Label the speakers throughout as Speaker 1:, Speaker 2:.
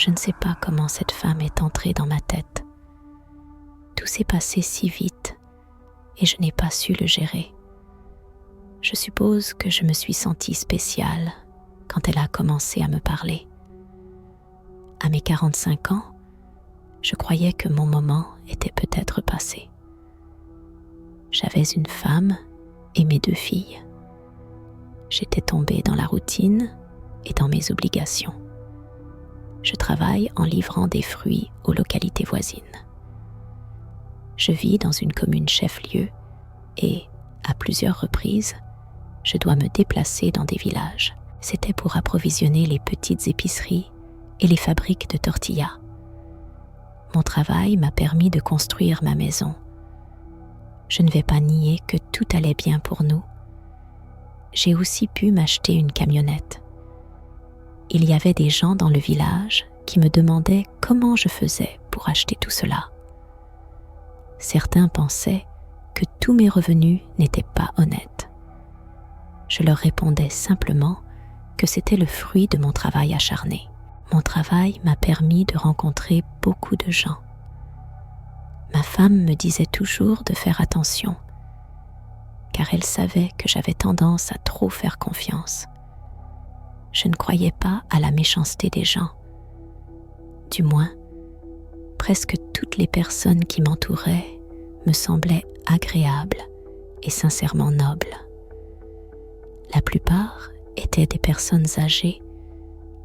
Speaker 1: Je ne sais pas comment cette femme est entrée dans ma tête. Tout s'est passé si vite et je n'ai pas su le gérer. Je suppose que je me suis sentie spéciale quand elle a commencé à me parler. À mes 45 ans, je croyais que mon moment était peut-être passé. J'avais une femme et mes 2 filles. J'étais tombée dans la routine et dans mes obligations. Je travaille en livrant des fruits aux localités voisines. Je vis dans une commune chef-lieu et, à plusieurs reprises, je dois me déplacer dans des villages. C'était pour approvisionner les petites épiceries et les fabriques de tortillas. Mon travail m'a permis de construire ma maison. Je ne vais pas nier que tout allait bien pour nous. J'ai aussi pu m'acheter une camionnette. Il y avait des gens dans le village qui me demandaient comment je faisais pour acheter tout cela. Certains pensaient que tous mes revenus n'étaient pas honnêtes. Je leur répondais simplement que c'était le fruit de mon travail acharné. Mon travail m'a permis de rencontrer beaucoup de gens. Ma femme me disait toujours de faire attention, car elle savait que j'avais tendance à trop faire confiance. Je ne croyais pas à la méchanceté des gens. Du moins, presque toutes les personnes qui m'entouraient me semblaient agréables et sincèrement nobles. La plupart étaient des personnes âgées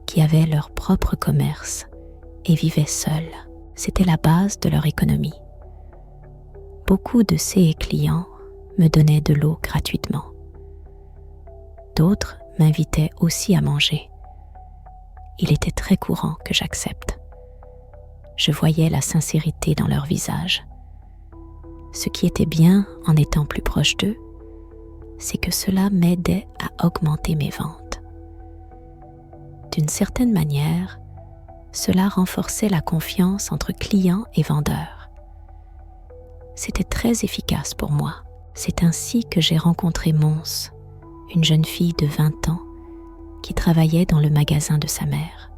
Speaker 1: qui avaient leur propre commerce et vivaient seules. C'était la base de leur économie. Beaucoup de ces clients me donnaient de l'eau gratuitement. D'autres m'invitaient aussi à manger. Il était très courant que j'accepte. Je voyais la sincérité dans leur visage. Ce qui était bien en étant plus proche d'eux, c'est que cela m'aidait à augmenter mes ventes. D'une certaine manière, cela renforçait la confiance entre clients et vendeurs. C'était très efficace pour moi. C'est ainsi que j'ai rencontré Mons, une jeune fille de 20 ans qui travaillait dans le magasin de sa mère.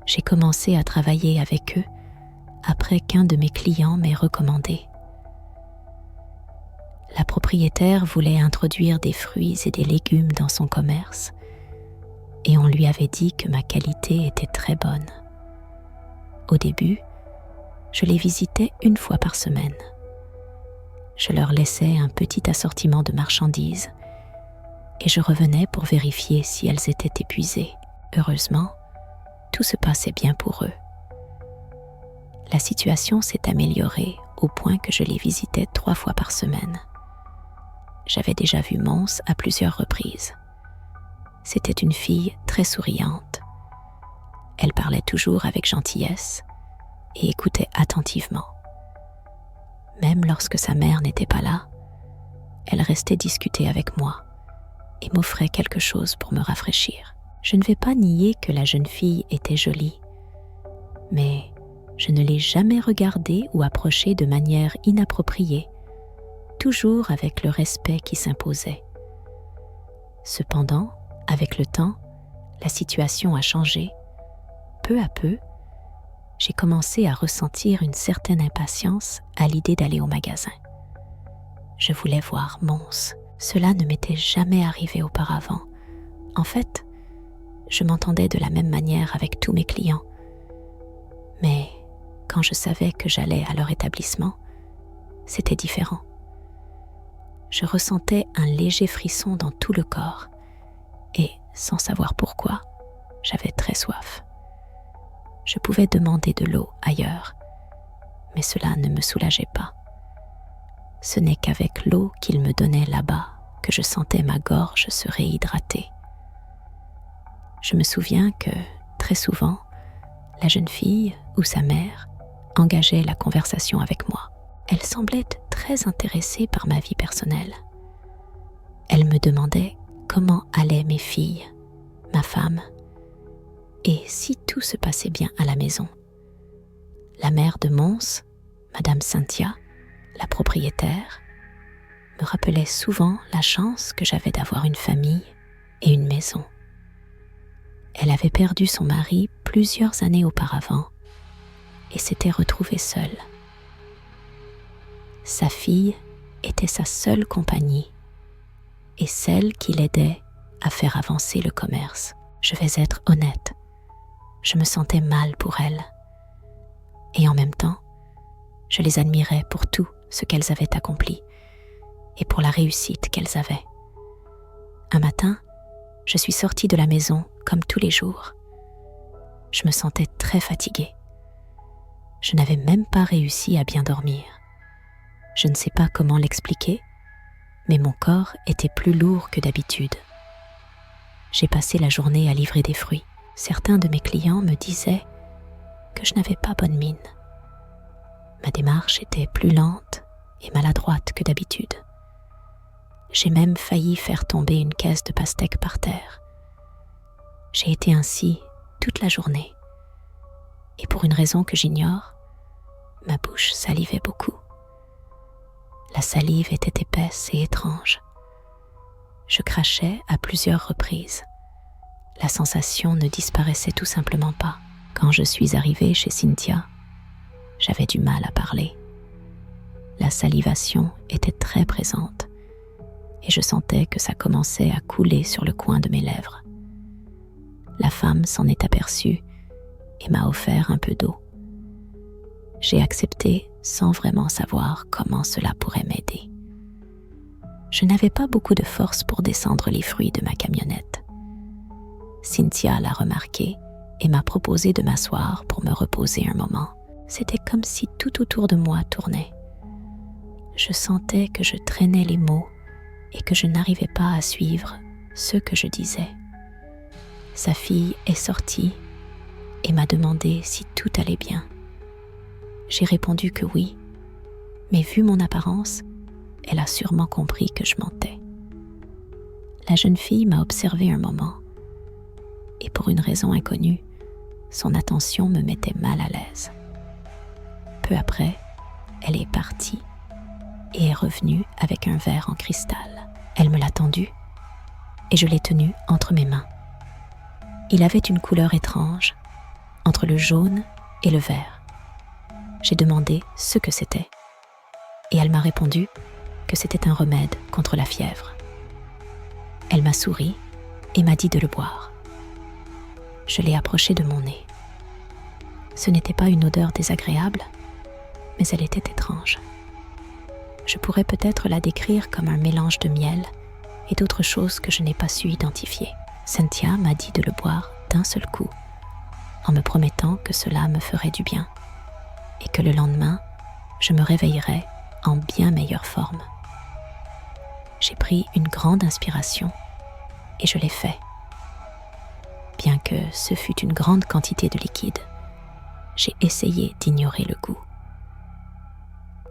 Speaker 1: J'ai commencé à travailler avec eux après qu'un de mes clients m'ait recommandé. La propriétaire voulait introduire des fruits et des légumes dans son commerce et on lui avait dit que ma qualité était très bonne. Au début, je les visitais 1 fois par semaine. Je leur laissais un petit assortiment de marchandises et je revenais pour vérifier si elles étaient épuisées. Heureusement, tout se passait bien pour eux. La situation s'est améliorée au point que je les visitais 3 fois par semaine. J'avais déjà vu Mons à plusieurs reprises. C'était une fille très souriante. Elle parlait toujours avec gentillesse et écoutait attentivement. Même lorsque sa mère n'était pas là, elle restait discuter avec moi et m'offrait quelque chose pour me rafraîchir. Je ne vais pas nier que la jeune fille était jolie, mais je ne l'ai jamais regardée ou approchée de manière inappropriée, toujours avec le respect qui s'imposait. Cependant, avec le temps, la situation a changé. Peu à peu, j'ai commencé à ressentir une certaine impatience à l'idée d'aller au magasin. Je voulais voir Mons. Cela ne m'était jamais arrivé auparavant. En fait, je m'entendais de la même manière avec tous mes clients. Mais quand je savais que j'allais à leur établissement, c'était différent. Je ressentais un léger frisson dans tout le corps et, sans savoir pourquoi, j'avais très soif. Je pouvais demander de l'eau ailleurs, mais cela ne me soulageait pas. Ce n'est qu'avec l'eau qu'ils me donnaient là-bas que je sentais ma gorge se réhydrater. Je me souviens que, très souvent, la jeune fille ou sa mère engageait la conversation avec moi. Elle semblait très intéressée par ma vie personnelle. Elle me demandait comment allaient mes filles, ma femme, et si tout se passait bien à la maison. La mère de Mons, Madame Cynthia, la propriétaire, me rappelait souvent la chance que j'avais d'avoir une famille et une maison. Elle avait perdu son mari plusieurs années auparavant et s'était retrouvée seule. Sa fille était sa seule compagnie et celle qui l'aidait à faire avancer le commerce. Je vais être honnête, je me sentais mal pour elle. Et en même temps, je les admirais pour tout ce qu'elles avaient accompli et pour la réussite qu'elles avaient. Un matin, je suis sortie de la maison comme tous les jours. Je me sentais très fatiguée. Je n'avais même pas réussi à bien dormir. Je ne sais pas comment l'expliquer, mais mon corps était plus lourd que d'habitude. J'ai passé la journée à livrer des fruits. Certains de mes clients me disaient que je n'avais pas bonne mine. Ma démarche était plus lente et maladroite que d'habitude. J'ai même failli faire tomber une caisse de pastèques par terre. J'ai été ainsi toute la journée. Et pour une raison que j'ignore, ma bouche salivait beaucoup. La salive était épaisse et étrange. Je crachais à plusieurs reprises. La sensation ne disparaissait tout simplement pas. Quand je suis arrivée chez Cynthia, j'avais du mal à parler. La salivation était très présente et je sentais que ça commençait à couler sur le coin de mes lèvres. La femme s'en est aperçue et m'a offert un peu d'eau. J'ai accepté sans vraiment savoir comment cela pourrait m'aider. Je n'avais pas beaucoup de force pour descendre les fruits de ma camionnette. Cynthia l'a remarqué et m'a proposé de m'asseoir pour me reposer un moment. C'était comme si tout autour de moi tournait. Je sentais que je traînais les mots et que je n'arrivais pas à suivre ce que je disais. Sa fille est sortie et m'a demandé si tout allait bien. J'ai répondu que oui, mais vu mon apparence, elle a sûrement compris que je mentais. La jeune fille m'a observé un moment, et pour une raison inconnue, son attention me mettait mal à l'aise. Peu après, elle est partie et est revenue avec un verre en cristal. Elle me l'a tendu et je l'ai tenu entre mes mains. Il avait une couleur étrange, entre le jaune et le vert. J'ai demandé ce que c'était et elle m'a répondu que c'était un remède contre la fièvre. Elle m'a souri et m'a dit de le boire. Je l'ai approché de mon nez. Ce n'était pas une odeur désagréable, mais elle était étrange. Je pourrais peut-être la décrire comme un mélange de miel et d'autres choses que je n'ai pas su identifier. Cynthia m'a dit de le boire d'un seul coup, en me promettant que cela me ferait du bien et que le lendemain, je me réveillerais en bien meilleure forme. J'ai pris une grande inspiration et je l'ai fait. Bien que ce fût une grande quantité de liquide, j'ai essayé d'ignorer le goût.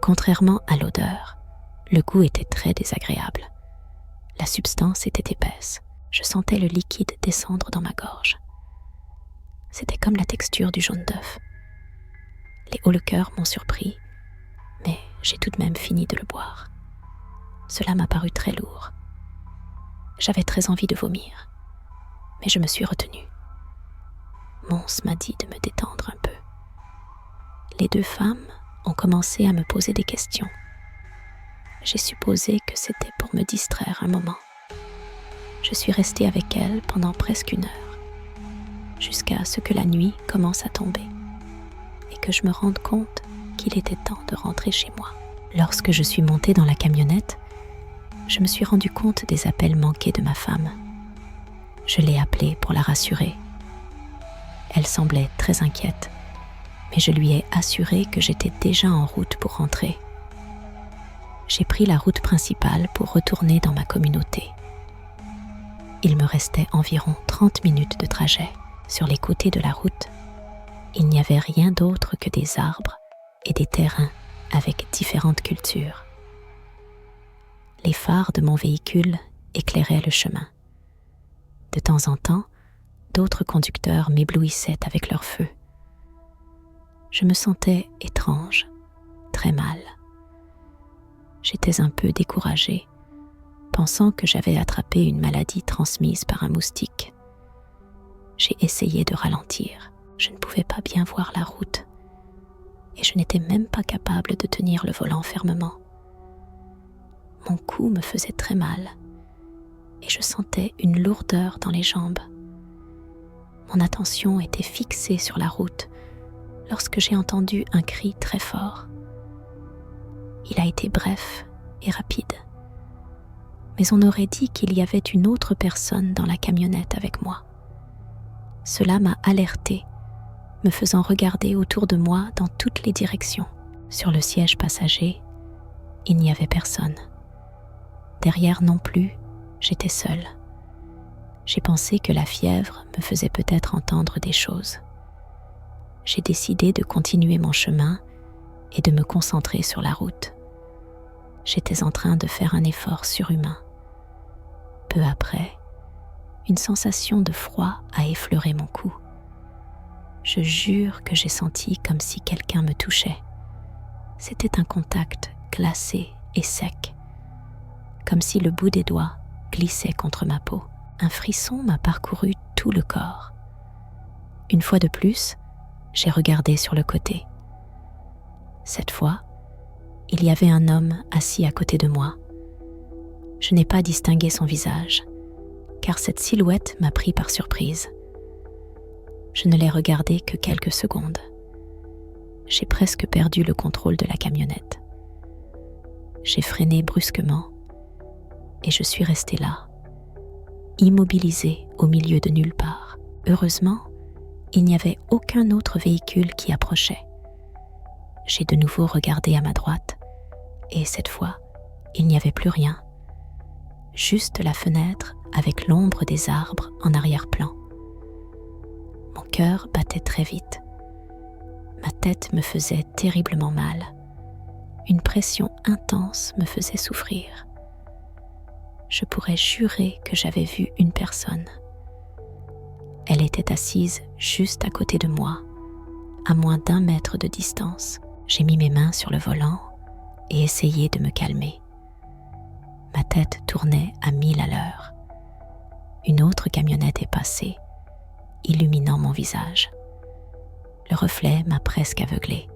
Speaker 1: Contrairement à l'odeur, le goût était très désagréable. La substance était épaisse. Je sentais le liquide descendre dans ma gorge. C'était comme la texture du jaune d'œuf. Les hauts le cœur m'ont surpris, mais j'ai tout de même fini de le boire. Cela m'a paru très lourd. J'avais très envie de vomir, mais je me suis retenue. Mons m'a dit de me détendre un peu. Les deux femmes ont commencé à me poser des questions. J'ai supposé que c'était pour me distraire un moment. Je suis restée avec elles pendant presque 1 heure, jusqu'à ce que la nuit commence à tomber et que je me rende compte qu'il était temps de rentrer chez moi. Lorsque je suis montée dans la camionnette, je me suis rendu compte des appels manqués de ma femme. Je l'ai appelée pour la rassurer. Elle semblait très inquiète, mais je lui ai assuré que j'étais déjà en route pour rentrer. J'ai pris la route principale pour retourner dans ma communauté. Il me restait environ 30 minutes de trajet. Sur les côtés de la route, il n'y avait rien d'autre que des arbres et des terrains avec différentes cultures. Les phares de mon véhicule éclairaient le chemin. De temps en temps, d'autres conducteurs m'éblouissaient avec leur feu. Je me sentais étrange, très mal. J'étais un peu découragée, pensant que j'avais attrapé une maladie transmise par un moustique. J'ai essayé de ralentir. Je ne pouvais pas bien voir la route et je n'étais même pas capable de tenir le volant fermement. Mon cou me faisait très mal et je sentais une lourdeur dans les jambes. Mon attention était fixée sur la route lorsque j'ai entendu un cri très fort. Il a été bref et rapide, mais on aurait dit qu'il y avait une autre personne dans la camionnette avec moi. Cela m'a alertée, me faisant regarder autour de moi dans toutes les directions. Sur le siège passager, il n'y avait personne. Derrière non plus, j'étais seule. J'ai pensé que la fièvre me faisait peut-être entendre des choses. J'ai décidé de continuer mon chemin et de me concentrer sur la route. J'étais en train de faire un effort surhumain. Peu après, une sensation de froid a effleuré mon cou. Je jure que j'ai senti comme si quelqu'un me touchait. C'était un contact glacé et sec, comme si le bout des doigts glissait contre ma peau. Un frisson m'a parcouru tout le corps. Une fois de plus, j'ai regardé sur le côté. Cette fois, il y avait un homme assis à côté de moi. Je n'ai pas distingué son visage, car cette silhouette m'a pris par surprise. Je ne l'ai regardé que quelques secondes. J'ai presque perdu le contrôle de la camionnette. J'ai freiné brusquement et je suis restée là, immobilisée au milieu de nulle part. Heureusement, il n'y avait aucun autre véhicule qui approchait. J'ai de nouveau regardé à ma droite et cette fois, il n'y avait plus rien. Juste la fenêtre avec l'ombre des arbres en arrière-plan. Mon cœur battait très vite. Ma tête me faisait terriblement mal. Une pression intense me faisait souffrir. Je pourrais jurer que j'avais vu une personne. Elle était assise juste à côté de moi, à moins d'1 mètre de distance. J'ai mis mes mains sur le volant et essayé de me calmer. Ma tête tournait à 1000 à l'heure. Une autre camionnette est passée, illuminant mon visage. Le reflet m'a presque aveuglée.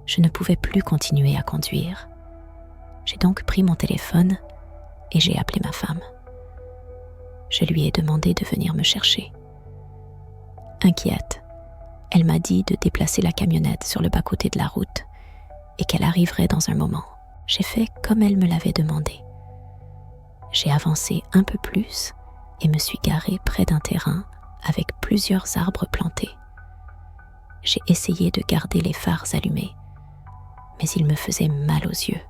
Speaker 1: Je ne pouvais plus continuer à conduire. J'ai donc pris mon téléphone et j'ai appelé ma femme. Je lui ai demandé de venir me chercher. Inquiète, elle m'a dit de déplacer la camionnette sur le bas-côté de la route et qu'elle arriverait dans un moment. J'ai fait comme elle me l'avait demandé. J'ai avancé un peu plus et me suis garée près d'un terrain avec plusieurs arbres plantés. J'ai essayé de garder les phares allumés, mais ils me faisaient mal aux yeux.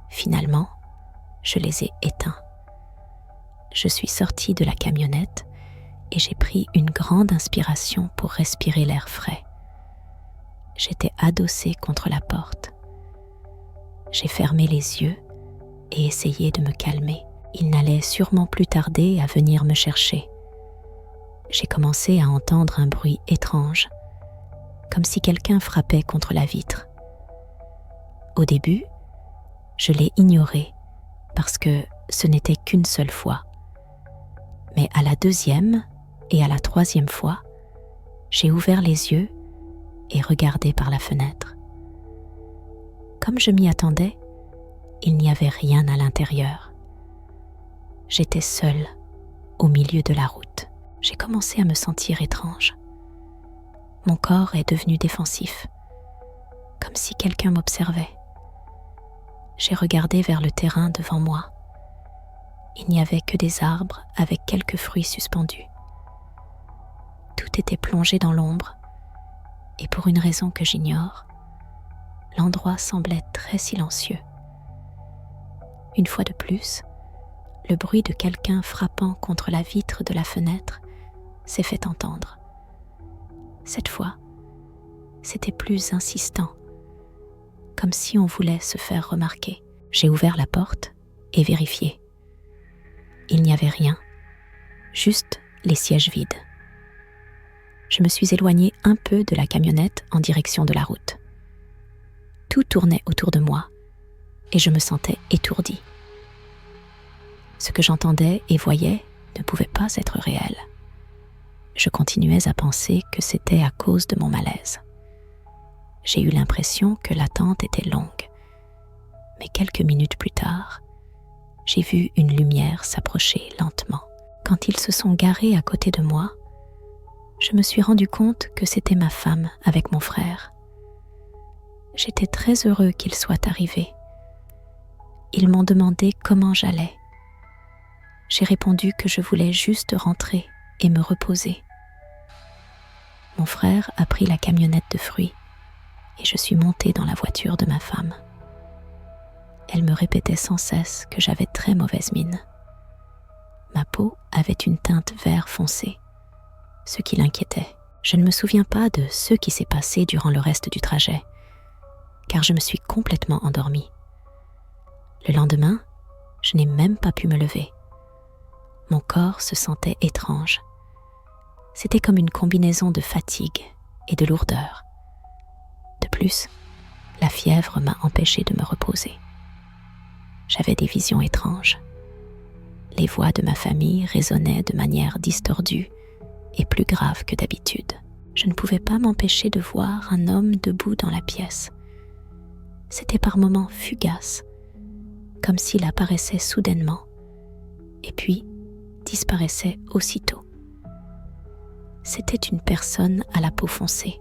Speaker 1: Finalement, je les ai éteints. Je suis sortie de la camionnette et j'ai pris une grande inspiration pour respirer l'air frais. J'étais adossée contre la porte. J'ai fermé les yeux et essayé de me calmer. Il n'allait sûrement plus tarder à venir me chercher. J'ai commencé à entendre un bruit étrange, comme si quelqu'un frappait contre la vitre. Au début, je l'ai ignoré parce que ce n'était qu'une seule fois. Mais à la 2e et à la 3e fois, j'ai ouvert les yeux et regardé par la fenêtre. Comme je m'y attendais, il n'y avait rien à l'intérieur. J'étais seule, au milieu de la route. J'ai commencé à me sentir étrange. Mon corps est devenu défensif, comme si quelqu'un m'observait. J'ai regardé vers le terrain devant moi. Il n'y avait que des arbres avec quelques fruits suspendus. Tout était plongé dans l'ombre, et pour une raison que j'ignore, l'endroit semblait très silencieux. Une fois de plus, le bruit de quelqu'un frappant contre la vitre de la fenêtre s'est fait entendre. Cette fois, c'était plus insistant, comme si on voulait se faire remarquer. J'ai ouvert la porte et vérifié. Il n'y avait rien, juste les sièges vides. Je me suis éloignée un peu de la camionnette en direction de la route. Tout tournait autour de moi et je me sentais étourdie. Ce que j'entendais et voyais ne pouvait pas être réel. je continuais à penser que c'était à cause de mon malaise. J'ai eu l'impression que l'attente était longue, mais quelques minutes plus tard, j'ai vu une lumière s'approcher lentement. Quand ils se sont garés à côté de moi, je me suis rendu compte que c'était ma femme avec mon frère. J'étais très heureux qu'ils soient arrivés. Ils m'ont demandé comment j'allais. J'ai répondu que je voulais juste rentrer et me reposer. Mon frère a pris la camionnette de fruits et je suis montée dans la voiture de ma femme. Elle me répétait sans cesse que j'avais très mauvaise mine. Ma peau avait une teinte vert foncé, ce qui l'inquiétait. Je ne me souviens pas de ce qui s'est passé durant le reste du trajet, car je me suis complètement endormie. Le lendemain, je n'ai même pas pu me lever. Mon corps se sentait étrange. C'était comme une combinaison de fatigue et de lourdeur. De plus, la fièvre m'a empêchée de me reposer. J'avais des visions étranges. Les voix de ma famille résonnaient de manière distordue et plus grave que d'habitude. Je ne pouvais pas m'empêcher de voir un homme debout dans la pièce. C'était par moments fugace, comme s'il apparaissait soudainement, et puis disparaissait aussitôt. C'était une personne à la peau foncée.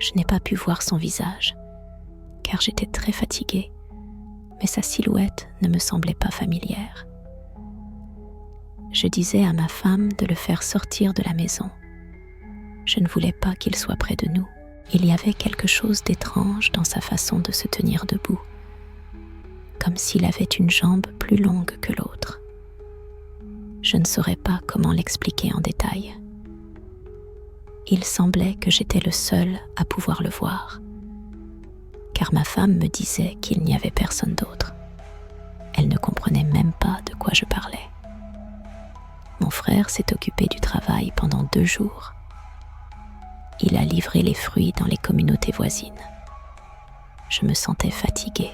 Speaker 1: Je n'ai pas pu voir son visage, car j'étais très fatiguée, mais sa silhouette ne me semblait pas familière. Je disais à ma femme de le faire sortir de la maison. Je ne voulais pas qu'il soit près de nous. Il y avait quelque chose d'étrange dans sa façon de se tenir debout, comme s'il avait une jambe plus longue que l'autre. Je ne saurais pas comment l'expliquer en détail. Il semblait que j'étais le seul à pouvoir le voir, car ma femme me disait qu'il n'y avait personne d'autre. Elle ne comprenait même pas de quoi je parlais. Mon frère s'est occupé du travail pendant 2 jours. Il a livré les fruits dans les communautés voisines. Je me sentais fatiguée,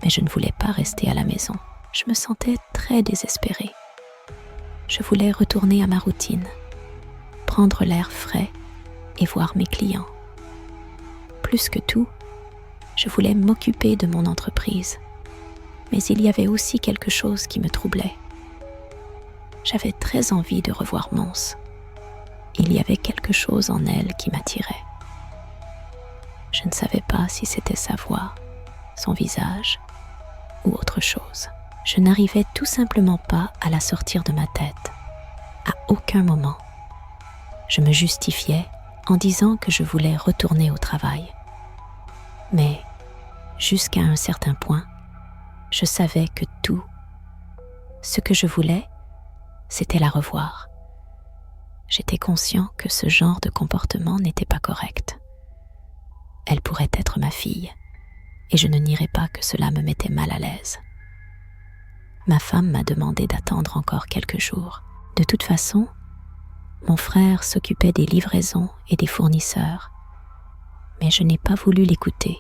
Speaker 1: mais je ne voulais pas rester à la maison. Je me sentais très désespérée. Je voulais retourner à ma routine, prendre l'air frais et voir mes clients. Plus que tout, je voulais m'occuper de mon entreprise, mais il y avait aussi quelque chose qui me troublait. J'avais très envie de revoir Mons. Il y avait quelque chose en elle qui m'attirait. Je ne savais pas si c'était sa voix, son visage ou autre chose. Je n'arrivais tout simplement pas à la sortir de ma tête. À aucun moment, je me justifiais en disant que je voulais retourner au travail. Mais, jusqu'à un certain point, je savais que tout, ce que je voulais, c'était la revoir. J'étais conscient que ce genre de comportement n'était pas correct. Elle pourrait être ma fille, et je ne nierais pas que cela me mettait mal à l'aise. Ma femme m'a demandé d'attendre encore quelques jours. De toute façon, mon frère s'occupait des livraisons et des fournisseurs, mais je n'ai pas voulu l'écouter,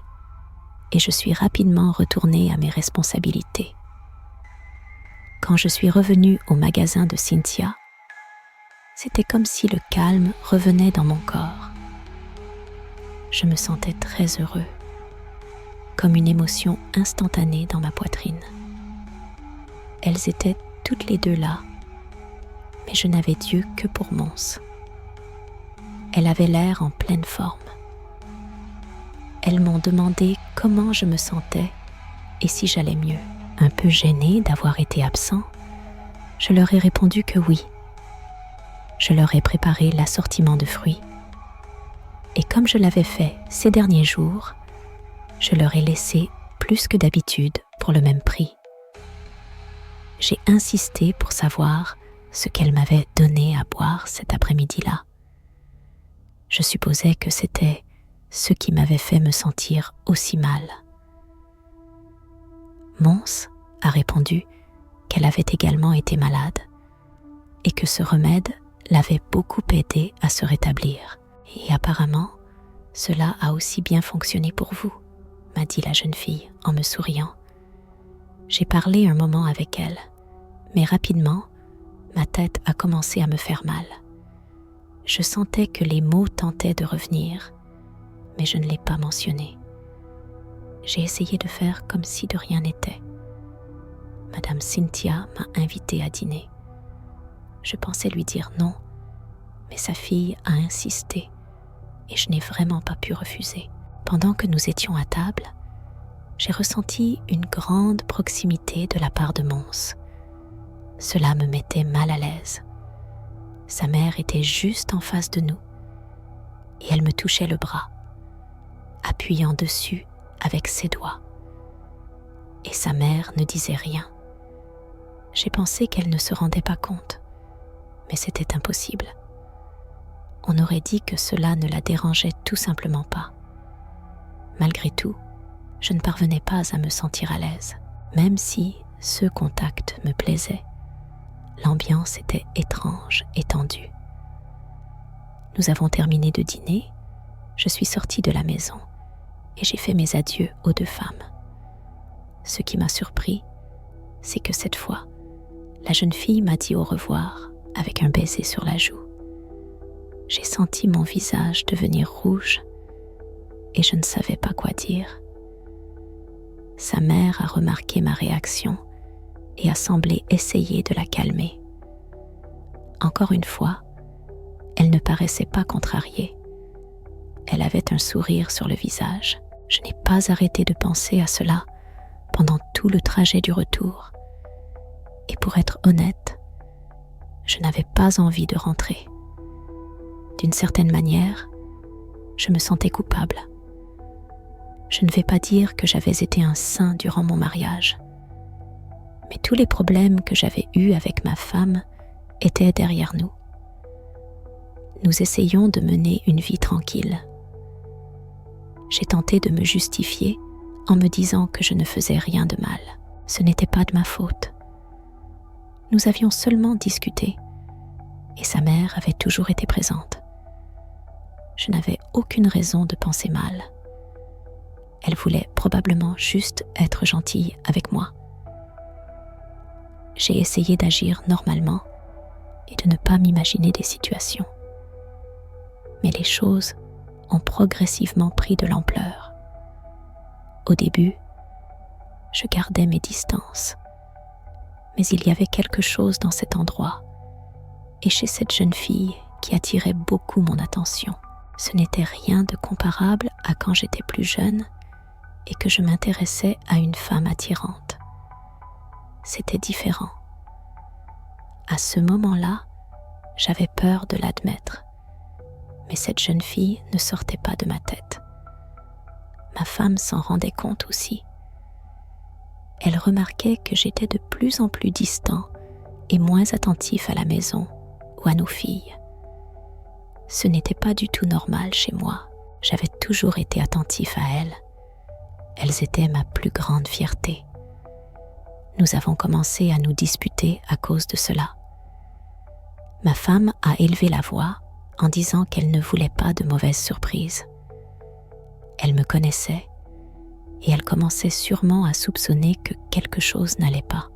Speaker 1: et je suis rapidement retournée à mes responsabilités. Quand je suis revenue au magasin de Cynthia, c'était comme si le calme revenait dans mon corps. Je me sentais très heureux, comme une émotion instantanée dans ma poitrine. Elles étaient toutes les deux là, mais je n'avais d'yeux que pour Mons. Elle avait l'air en pleine forme. Elles m'ont demandé comment je me sentais et si j'allais mieux. Un peu gênée d'avoir été absent, je leur ai répondu que oui. Je leur ai préparé l'assortiment de fruits. Et comme je l'avais fait ces derniers jours, je leur ai laissé plus que d'habitude pour le même prix. J'ai insisté pour savoir ce qu'elles m'avaient donné à boire cet après-midi-là. Je supposais que c'était ce qui m'avait fait me sentir aussi mal. Mons a répondu qu'elle avait également été malade et que ce remède l'avait beaucoup aidée à se rétablir. Et apparemment, cela a aussi bien fonctionné pour vous, m'a dit la jeune fille en me souriant. J'ai parlé un moment avec elle, mais rapidement, ma tête a commencé à me faire mal. Je sentais que les mots tentaient de revenir, mais je ne l'ai pas mentionné. J'ai essayé de faire comme si de rien n'était. Madame Cynthia m'a invitée à dîner. Je pensais lui dire non, mais sa fille a insisté et je n'ai vraiment pas pu refuser. Pendant que nous étions à table, j'ai ressenti une grande proximité de la part de Mons. Cela me mettait mal à l'aise. Sa mère était juste en face de nous et elle me touchait le bras, appuyant dessus avec ses doigts. Et sa mère ne disait rien. J'ai pensé qu'elle ne se rendait pas compte, mais c'était impossible. On aurait dit que cela ne la dérangeait tout simplement pas. Malgré tout, je ne parvenais pas à me sentir à l'aise. Même si ce contact me plaisait, l'ambiance était étrange et tendue. Nous avons terminé de dîner, je suis sortie de la maison et j'ai fait mes adieux aux deux femmes. Ce qui m'a surpris, c'est que cette fois, la jeune fille m'a dit au revoir avec un baiser sur la joue. J'ai senti mon visage devenir rouge et je ne savais pas quoi dire. Sa mère a remarqué ma réaction et a semblé essayer de la calmer. Encore une fois, elle ne paraissait pas contrariée. Elle avait un sourire sur le visage. Je n'ai pas arrêté de penser à cela pendant tout le trajet du retour. Et pour être honnête, je n'avais pas envie de rentrer. D'une certaine manière, je me sentais coupable. Je ne vais pas dire que j'avais été un saint durant mon mariage, mais tous les problèmes que j'avais eus avec ma femme étaient derrière nous. Nous essayions de mener une vie tranquille. J'ai tenté de me justifier en me disant que je ne faisais rien de mal. Ce n'était pas de ma faute. Nous avions seulement discuté et sa mère avait toujours été présente. Je n'avais aucune raison de penser mal. Elle voulait probablement juste être gentille avec moi. J'ai essayé d'agir normalement et de ne pas m'imaginer des situations. Mais les choses ont progressivement pris de l'ampleur. Au début, je gardais mes distances. Mais il y avait quelque chose dans cet endroit et chez cette jeune fille qui attirait beaucoup mon attention. Ce n'était rien de comparable à quand j'étais plus jeune et que je m'intéressais à une femme attirante. C'était différent. À ce moment-là, j'avais peur de l'admettre, mais cette jeune fille ne sortait pas de ma tête. Ma femme s'en rendait compte aussi. Elle remarquait que j'étais de plus en plus distant et moins attentif à la maison ou à nos filles. Ce n'était pas du tout normal chez moi. J'avais toujours été attentif à elles. Elles étaient ma plus grande fierté. Nous avons commencé à nous disputer à cause de cela. Ma femme a élevé la voix en disant qu'elle ne voulait pas de mauvaises surprises. Elle me connaissait et elle commençait sûrement à soupçonner que quelque chose n'allait pas.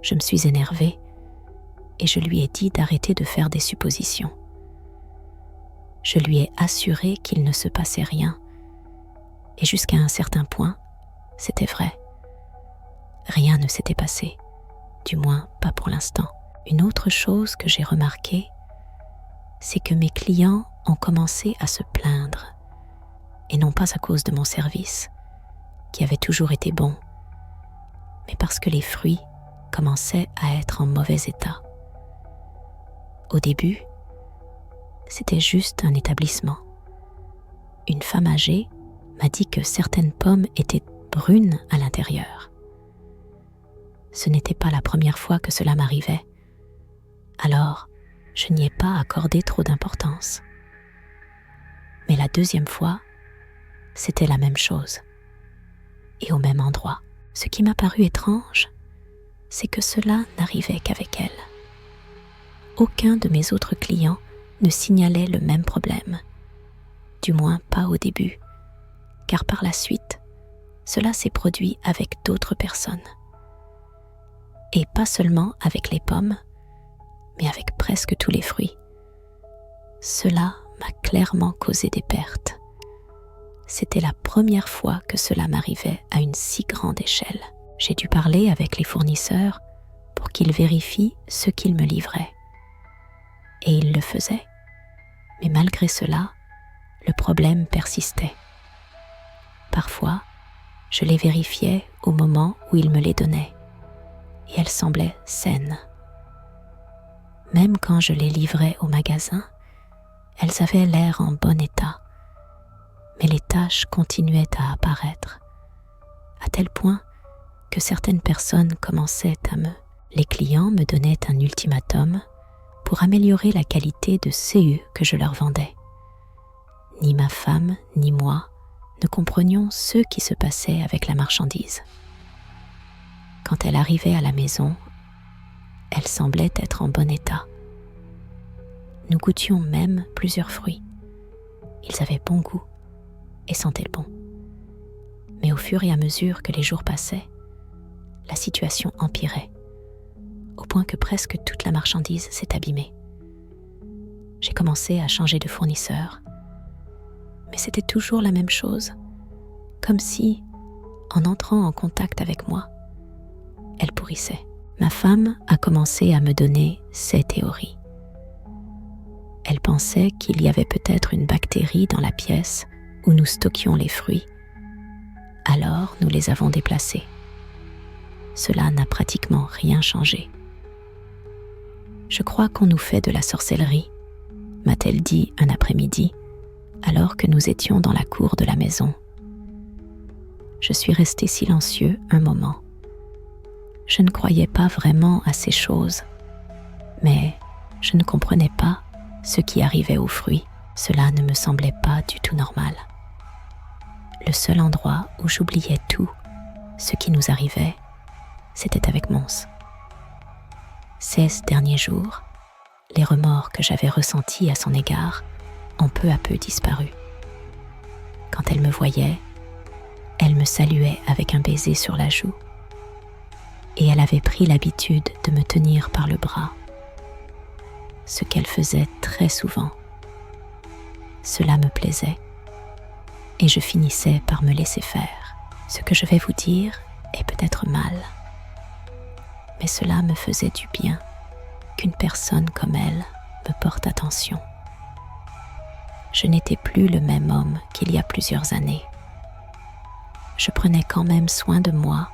Speaker 1: Je me suis énervée et je lui ai dit d'arrêter de faire des suppositions. Je lui ai assuré qu'il ne se passait rien et jusqu'à un certain point, c'était vrai. Rien ne s'était passé, du moins pas pour l'instant. Une autre chose que j'ai remarquée, c'est que mes clients ont commencé à se plaindre, et non pas à cause de mon service, qui avait toujours été bon, mais parce que les fruits commençaient à être en mauvais état. Au début, c'était juste un établissement. Une femme âgée m'a dit que certaines pommes étaient brunes à l'intérieur. Ce n'était pas la première fois que cela m'arrivait, alors je n'y ai pas accordé trop d'importance. Mais la deuxième fois, c'était la même chose, et au même endroit. Ce qui m'a paru étrange, c'est que cela n'arrivait qu'avec elle. Aucun de mes autres clients ne signalait le même problème, du moins pas au début, car par la suite, cela s'est produit avec d'autres personnes. Et pas seulement avec les pommes, mais avec presque tous les fruits. Cela m'a clairement causé des pertes. C'était la première fois que cela m'arrivait à une si grande échelle. J'ai dû parler avec les fournisseurs pour qu'ils vérifient ce qu'ils me livraient. Et ils le faisaient. Mais malgré cela, le problème persistait. Parfois, je les vérifiais au moment où ils me les donnaient, et elles semblaient saines. Même quand je les livrais au magasin, elles avaient l'air en bon état, mais les taches continuaient à apparaître, à tel point que certaines personnes commençaient à Les clients me donnaient un ultimatum pour améliorer la qualité de CE que je leur vendais. Ni ma femme, ni moi ne comprenions ce qui se passait avec la marchandise. Quand elle arrivait à la maison, elle semblait être en bon état. Nous goûtions même plusieurs fruits. Ils avaient bon goût et sentaient bon. Mais au fur et à mesure que les jours passaient, la situation empirait, au point que presque toute la marchandise s'est abîmée. J'ai commencé à changer de fournisseur, mais c'était toujours la même chose, comme si, en entrant en contact avec moi, elle pourrissait. Ma femme a commencé à me donner ses théories. Elle pensait qu'il y avait peut-être une bactérie dans la pièce où nous stockions les fruits. Alors nous les avons déplacés. Cela n'a pratiquement rien changé. Je crois qu'on nous fait de la sorcellerie, m'a-t-elle dit un après-midi, alors que nous étions dans la cour de la maison. Je suis resté silencieux un moment. Je ne croyais pas vraiment à ces choses, mais je ne comprenais pas ce qui arrivait aux fruits. Cela ne me semblait pas du tout normal. Le seul endroit où j'oubliais tout ce qui nous arrivait, c'était avec Mons. Ces derniers jours, les remords que j'avais ressentis à son égard ont peu à peu disparu. Quand elle me voyait, elle me saluait avec un baiser sur la joue, et elle avait pris l'habitude de me tenir par le bras, ce qu'elle faisait très souvent. Cela me plaisait, et je finissais par me laisser faire. Ce que je vais vous dire est peut-être mal, mais cela me faisait du bien qu'une personne comme elle me porte attention. Je n'étais plus le même homme qu'il y a plusieurs années. Je prenais quand même soin de moi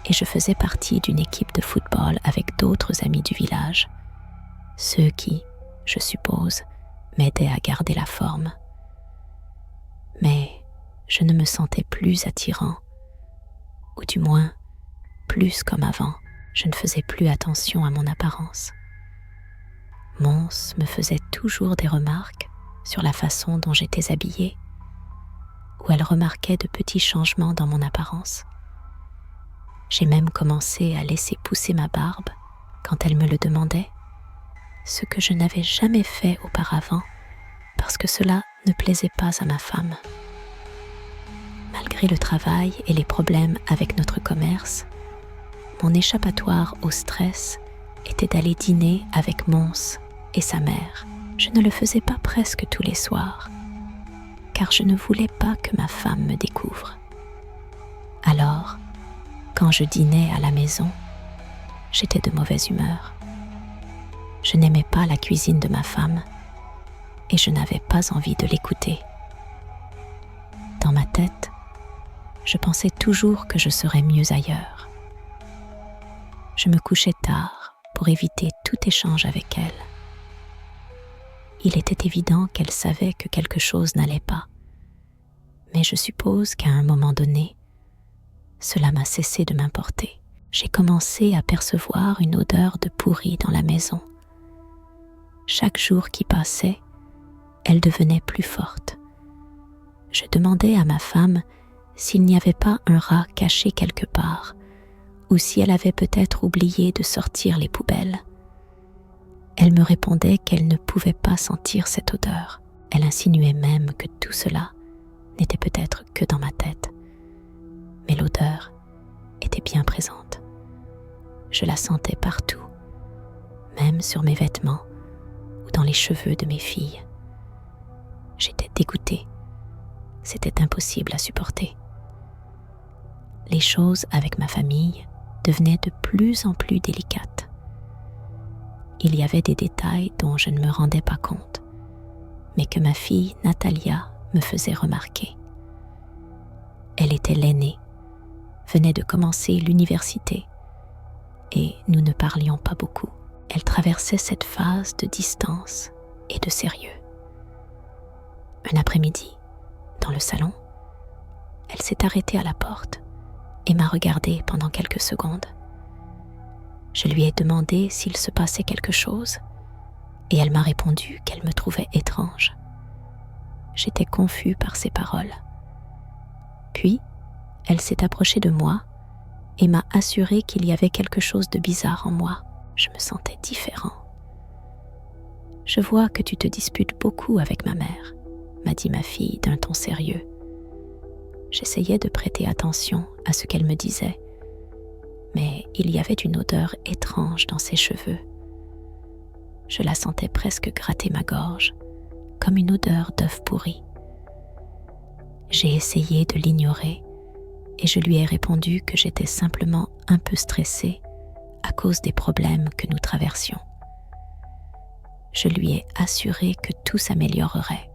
Speaker 1: et je faisais partie d'une équipe de football avec d'autres amis du village, ceux qui, je suppose, m'aidaient à garder la forme. Mais je ne me sentais plus attirant, ou du moins plus comme avant. Je ne faisais plus attention à mon apparence. Mons me faisait toujours des remarques sur la façon dont j'étais habillée, ou elle remarquait de petits changements dans mon apparence. J'ai même commencé à laisser pousser ma barbe quand elle me le demandait, ce que je n'avais jamais fait auparavant parce que cela ne plaisait pas à ma femme. Malgré le travail et les problèmes avec notre commerce, mon échappatoire au stress était d'aller dîner avec Mons et sa mère. Je ne le faisais pas presque tous les soirs, car je ne voulais pas que ma femme me découvre. Alors, quand je dînais à la maison, j'étais de mauvaise humeur. Je n'aimais pas la cuisine de ma femme et je n'avais pas envie de l'écouter. Dans ma tête, je pensais toujours que je serais mieux ailleurs. Je me couchais tard pour éviter tout échange avec elle. Il était évident qu'elle savait que quelque chose n'allait pas, mais je suppose qu'à un moment donné, cela m'a cessé de m'importer. J'ai commencé à percevoir une odeur de pourri dans la maison. Chaque jour qui passait, elle devenait plus forte. Je demandais à ma femme s'il n'y avait pas un rat caché quelque part, ou si elle avait peut-être oublié de sortir les poubelles. Elle me répondait qu'elle ne pouvait pas sentir cette odeur. Elle insinuait même que tout cela n'était peut-être que dans ma tête. Mais l'odeur était bien présente. Je la sentais partout, même sur mes vêtements ou dans les cheveux de mes filles. J'étais dégoûtée. C'était impossible à supporter. Les choses avec ma famille devenaient de plus en plus délicates. Il y avait des détails dont je ne me rendais pas compte, mais que ma fille Natalia me faisait remarquer. Elle était l'aînée, venait de commencer l'université, et nous ne parlions pas beaucoup. Elle traversait cette phase de distance et de sérieux. Un après-midi, dans le salon, elle s'est arrêtée à la porte et m'a regardée pendant quelques secondes. Je lui ai demandé s'il se passait quelque chose et elle m'a répondu qu'elle me trouvait étrange. J'étais confus par ses paroles. Puis, elle s'est approchée de moi et m'a assuré qu'il y avait quelque chose de bizarre en moi. Je me sentais différent. « Je vois que tu te disputes beaucoup avec ma mère », m'a dit ma fille d'un ton sérieux. J'essayais de prêter attention à ce qu'elle me disait, mais il y avait une odeur étrange dans ses cheveux. Je la sentais presque gratter ma gorge, comme une odeur d'œuf pourri. J'ai essayé de l'ignorer et je lui ai répondu que j'étais simplement un peu stressée à cause des problèmes que nous traversions. Je lui ai assuré que tout s'améliorerait,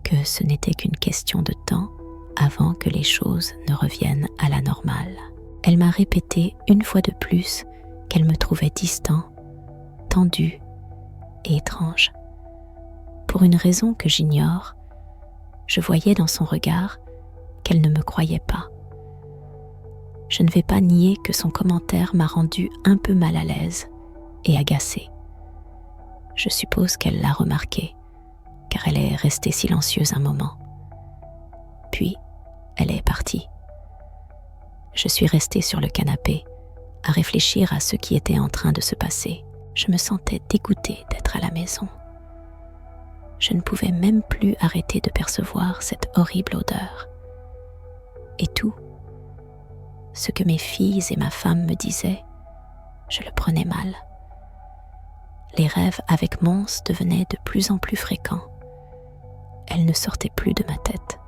Speaker 1: que ce n'était qu'une question de temps avant que les choses ne reviennent à la normale. Elle m'a répété une fois de plus qu'elle me trouvait distant, tendu et étrange. Pour une raison que j'ignore, je voyais dans son regard qu'elle ne me croyait pas. Je ne vais pas nier que son commentaire m'a rendue un peu mal à l'aise et agacée. Je suppose qu'elle l'a remarqué, car elle est restée silencieuse un moment. Puis, elle est partie. Je suis restée sur le canapé, à réfléchir à ce qui était en train de se passer. Je me sentais dégoûtée d'être à la maison. Je ne pouvais même plus arrêter de percevoir cette horrible odeur. Et tout, ce que mes filles et ma femme me disaient, je le prenais mal. Les rêves avec Mons devenaient de plus en plus fréquents. Elle ne sortait plus de ma tête.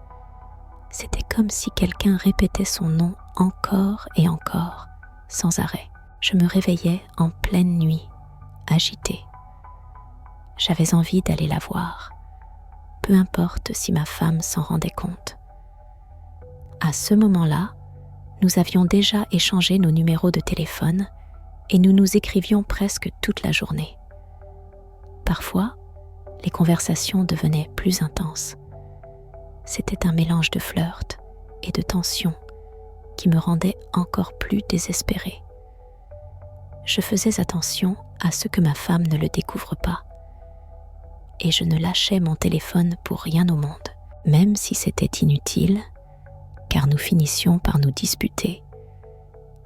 Speaker 1: C'était comme si quelqu'un répétait son nom encore et encore, sans arrêt. Je me réveillais en pleine nuit, agitée. J'avais envie d'aller la voir, peu importe si ma femme s'en rendait compte. À ce moment-là, nous avions déjà échangé nos numéros de téléphone et nous nous écrivions presque toute la journée. Parfois, les conversations devenaient plus intenses. C'était un mélange de flirt et de tension qui me rendait encore plus désespérée. Je faisais attention à ce que ma femme ne le découvre pas et je ne lâchais mon téléphone pour rien au monde, même si c'était inutile, car nous finissions par nous disputer.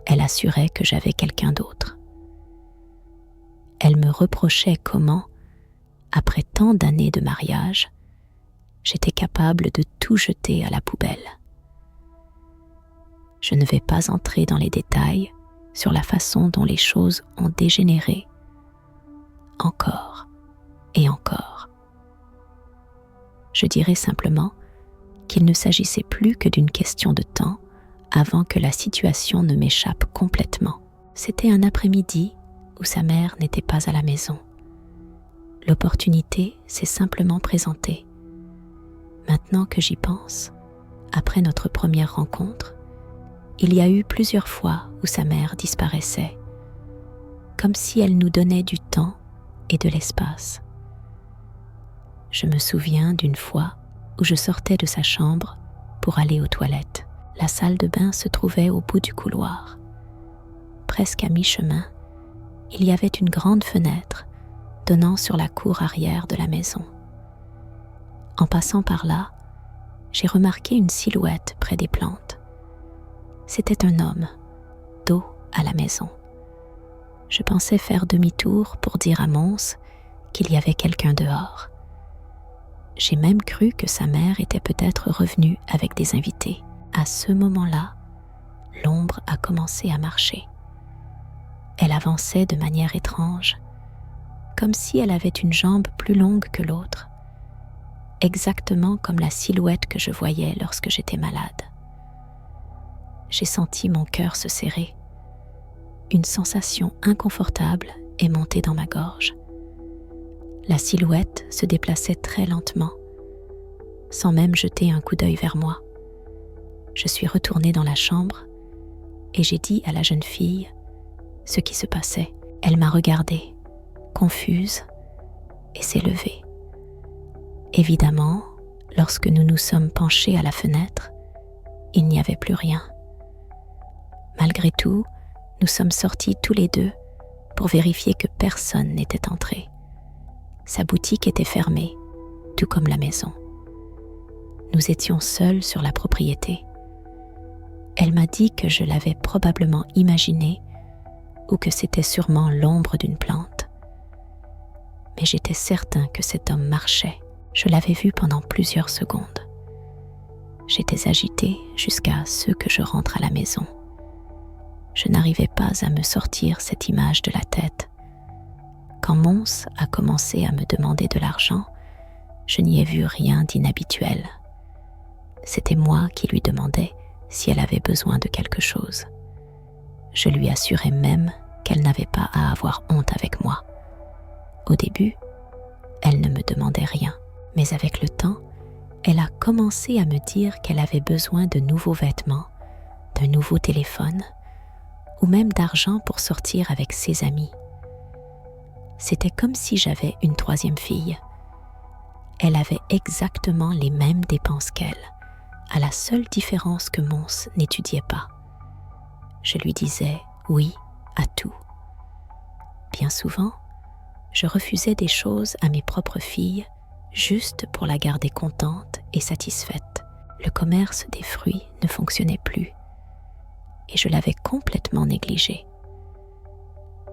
Speaker 1: Elle assurait que j'avais quelqu'un d'autre. Elle me reprochait comment, après tant d'années de mariage, j'étais capable de tout jeter à la poubelle. Je ne vais pas entrer dans les détails sur la façon dont les choses ont dégénéré, encore et encore. Je dirais simplement qu'il ne s'agissait plus que d'une question de temps avant que la situation ne m'échappe complètement. C'était un après-midi où sa mère n'était pas à la maison. L'opportunité s'est simplement présentée. Maintenant que j'y pense, après notre première rencontre, il y a eu plusieurs fois où sa mère disparaissait, comme si elle nous donnait du temps et de l'espace. Je me souviens d'une fois où je sortais de sa chambre pour aller aux toilettes. La salle de bain se trouvait au bout du couloir. Presque à mi-chemin, il y avait une grande fenêtre donnant sur la cour arrière de la maison. En passant par là, j'ai remarqué une silhouette près des plantes. C'était un homme, dos à la maison. Je pensais faire demi-tour pour dire à Mons qu'il y avait quelqu'un dehors. J'ai même cru que sa mère était peut-être revenue avec des invités. À ce moment-là, l'ombre a commencé à marcher. Elle avançait de manière étrange, comme si elle avait une jambe plus longue que l'autre. exactement comme la silhouette que je voyais lorsque j'étais malade. J'ai senti mon cœur se serrer. Une sensation inconfortable est montée dans ma gorge. La silhouette se déplaçait très lentement, sans même jeter un coup d'œil vers moi. Je suis retournée dans la chambre et j'ai dit à la jeune fille ce qui se passait. Elle m'a regardée, confuse, et s'est levée. Évidemment, lorsque nous nous sommes penchés à la fenêtre, il n'y avait plus rien. Malgré tout, nous sommes sortis tous les deux pour vérifier que personne n'était entré. Sa boutique était fermée, tout comme la maison. Nous étions seuls sur la propriété. Elle m'a dit que je l'avais probablement imaginé ou que c'était sûrement l'ombre d'une plante. Mais j'étais certain que cet homme marchait. Je l'avais vu pendant plusieurs secondes. J'étais agitée jusqu'à ce que je rentre à la maison. Je n'arrivais pas à me sortir cette image de la tête. Quand Mons a commencé à me demander de l'argent, je n'y ai vu rien d'inhabituel. C'était moi qui lui demandais si elle avait besoin de quelque chose. Je lui assurais même qu'elle n'avait pas à avoir honte avec moi. Au début, elle ne me demandait rien, mais avec le temps, elle a commencé à me dire qu'elle avait besoin de nouveaux vêtements, d'un nouveau téléphone, ou même d'argent pour sortir avec ses amis. C'était comme si j'avais une troisième fille. Elle avait exactement les mêmes dépenses qu'elle, à la seule différence que Mons n'étudiait pas. Je lui disais oui à tout. Bien souvent, je refusais des choses à mes propres filles juste pour la garder contente et satisfaite. Le commerce des fruits ne fonctionnait plus et je l'avais complètement négligé.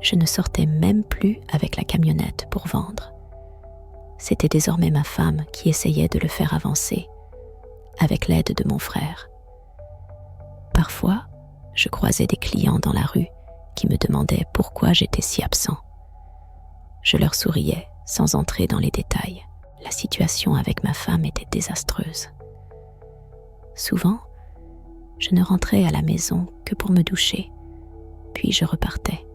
Speaker 1: Je ne sortais même plus avec la camionnette pour vendre. C'était désormais ma femme qui essayait de le faire avancer, avec l'aide de mon frère. Parfois, je croisais des clients dans la rue qui me demandaient pourquoi j'étais si absent. Je leur souriais sans entrer dans les détails. La situation avec ma femme était désastreuse. Souvent, je ne rentrais à la maison que pour me doucher, puis je repartais.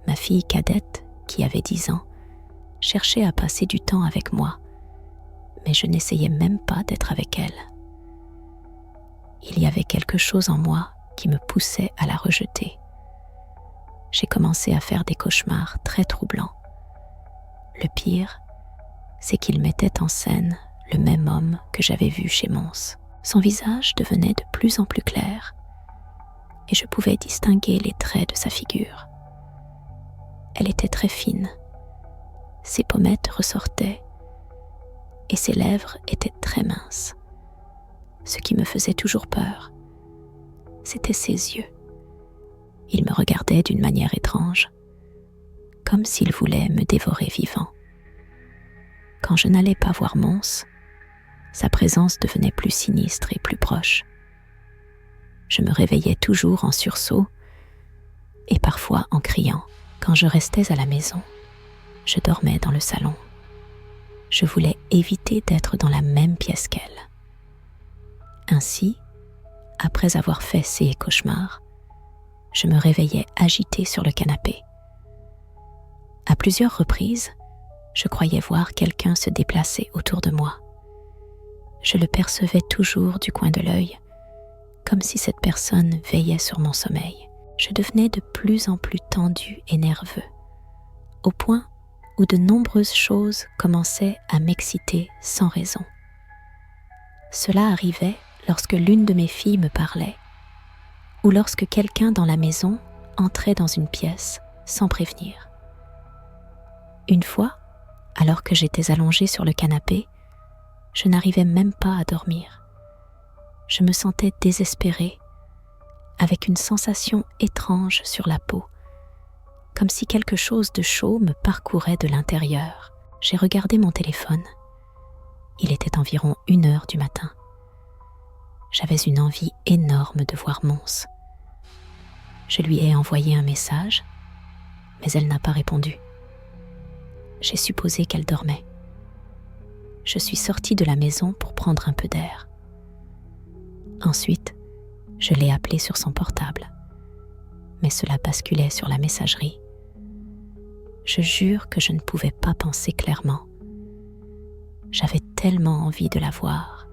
Speaker 1: Ma fille cadette, qui avait 10 ans, cherchait à passer du temps avec moi, mais je n'essayais même pas d'être avec elle. Il y avait quelque chose en moi qui me poussait à la rejeter. J'ai commencé à faire des cauchemars très troublants. Le pire, c'est qu'il mettait en scène le même homme que j'avais vu chez Mons. Son visage devenait de plus en plus clair et je pouvais distinguer les traits de sa figure. Elle était très fine, ses pommettes ressortaient et ses lèvres étaient très minces. Ce qui me faisait toujours peur, c'était ses yeux. Il me regardait d'une manière étrange, comme s'il voulait me dévorer vivant. Quand je n'allais pas voir Mons, sa présence devenait plus sinistre et plus proche. Je me réveillais toujours en sursaut et parfois en criant. Quand je restais à la maison, je dormais dans le salon. Je voulais éviter d'être dans la même pièce qu'elle. Ainsi, après avoir fait ces cauchemars, je me réveillais agitée sur le canapé. À plusieurs reprises, je croyais voir quelqu'un se déplacer autour de moi. Je le percevais toujours du coin de l'œil, comme si cette personne veillait sur mon sommeil. Je devenais de plus en plus tendue et nerveux, au point où de nombreuses choses commençaient à m'exciter sans raison. Cela arrivait lorsque l'une de mes filles me parlait, ou lorsque quelqu'un dans la maison entrait dans une pièce sans prévenir. Une fois, alors que j'étais allongée sur le canapé, je n'arrivais même pas à dormir. Je me sentais désespérée, avec une sensation étrange sur la peau, comme si quelque chose de chaud me parcourait de l'intérieur. J'ai regardé mon téléphone. Il était environ 1h du matin. J'avais une envie énorme de voir Mons. Je lui ai envoyé un message, mais elle n'a pas répondu. J'ai supposé qu'elle dormait. Je suis sortie de la maison pour prendre un peu d'air. Ensuite, je l'ai appelé sur son portable, mais cela basculait sur la messagerie. Je jure que je ne pouvais pas penser clairement. J'avais tellement envie de la voir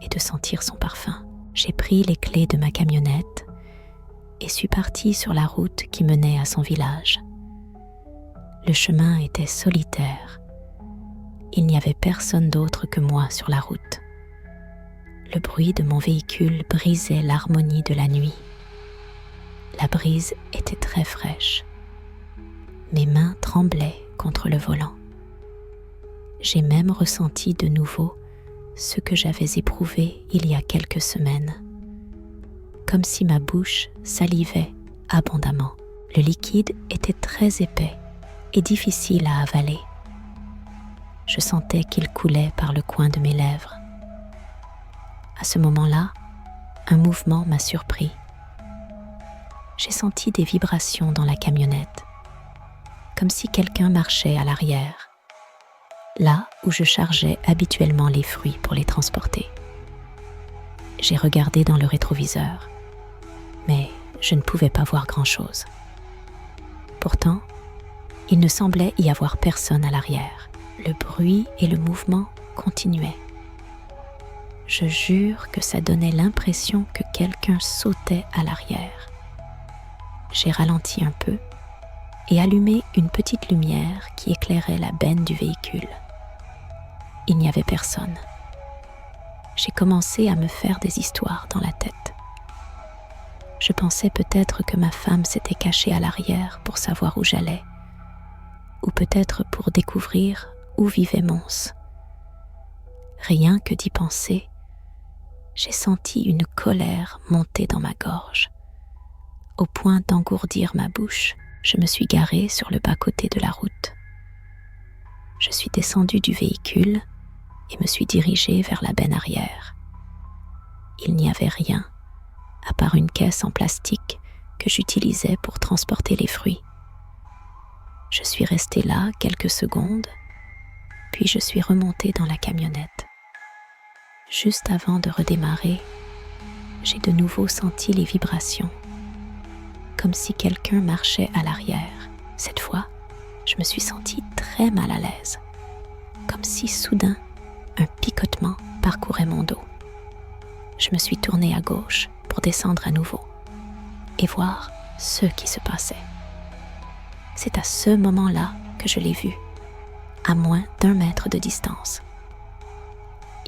Speaker 1: et de sentir son parfum. J'ai pris les clés de ma camionnette et suis partie sur la route qui menait à son village. Le chemin était solitaire. Il n'y avait personne d'autre que moi sur la route. Le bruit de mon véhicule brisait l'harmonie de la nuit. La brise était très fraîche. Mes mains tremblaient contre le volant. J'ai même ressenti de nouveau ce que j'avais éprouvé il y a quelques semaines. Comme si ma bouche salivait abondamment. Le liquide était très épais et difficile à avaler. Je sentais qu'il coulait par le coin de mes lèvres. À ce moment-là, un mouvement m'a surpris. J'ai senti des vibrations dans la camionnette, comme si quelqu'un marchait à l'arrière, là où je chargeais habituellement les fruits pour les transporter. J'ai regardé dans le rétroviseur, mais je ne pouvais pas voir grand-chose. Pourtant, il ne semblait y avoir personne à l'arrière. Le bruit et le mouvement continuaient. Je jure que ça donnait l'impression que quelqu'un sautait à l'arrière. J'ai ralenti un peu et allumé une petite lumière qui éclairait la benne du véhicule. Il n'y avait personne. J'ai commencé à me faire des histoires dans la tête. Je pensais peut-être que ma femme s'était cachée à l'arrière pour savoir où j'allais, ou peut-être pour découvrir où vivait Mons. Rien que d'y penser, j'ai senti une colère monter dans ma gorge. Au point d'engourdir ma bouche, je me suis garée sur le bas-côté de la route. Je suis descendue du véhicule et me suis dirigée vers la benne arrière. Il n'y avait rien, à part une caisse en plastique que j'utilisais pour transporter les fruits. Je suis restée là quelques secondes, puis je suis remontée dans la camionnette. Juste avant de redémarrer, j'ai de nouveau senti les vibrations, comme si quelqu'un marchait à l'arrière. Cette fois, je me suis sentie très mal à l'aise, comme si soudain, un picotement parcourait mon dos. Je me suis tournée à gauche pour descendre à nouveau et voir ce qui se passait. C'est à ce moment-là que je l'ai vu, à moins d'1 mètre de distance.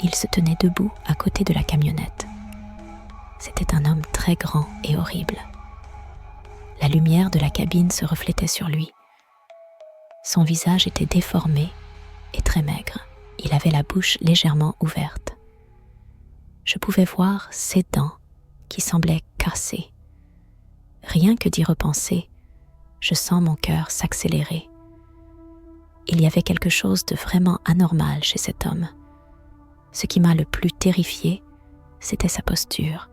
Speaker 1: Il se tenait debout à côté de la camionnette. C'était un homme très grand et horrible. La lumière de la cabine se reflétait sur lui. Son visage était déformé et très maigre. Il avait la bouche légèrement ouverte. Je pouvais voir ses dents qui semblaient cassées. Rien que d'y repenser, je sens mon cœur s'accélérer. Il y avait quelque chose de vraiment anormal chez cet homme. Ce qui m'a le plus terrifiée, c'était sa posture,